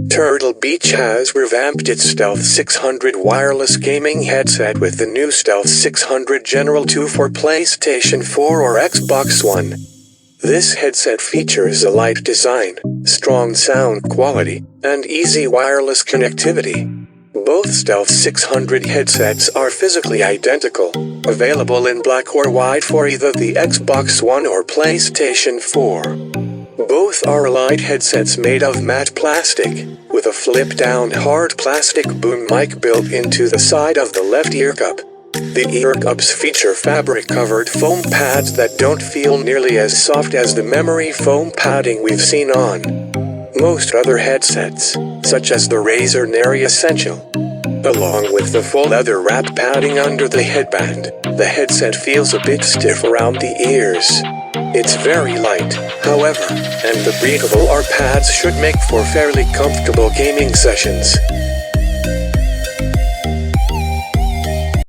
Turtle Beach has revamped its Stealth 600 wireless gaming headset with the new Stealth 600 General 2 for PlayStation 4 or Xbox One. This headset features a light design, strong sound quality, and easy wireless connectivity. Both Stealth 600 headsets are physically identical, available in black or white for either the Xbox One or PlayStation 4. Both are light headsets made of matte plastic, with a flip-down hard plastic boom mic built into the side of the left ear cup. The ear cups feature fabric-covered foam pads that don't feel nearly as soft as the memory foam padding we've seen on most other headsets, such as the Razer Nary Essential. Along with the full leather wrap padding under the headband, the headset feels a bit stiff around the ears. It's very light, however, and the breathable R pads should make for fairly comfortable gaming sessions.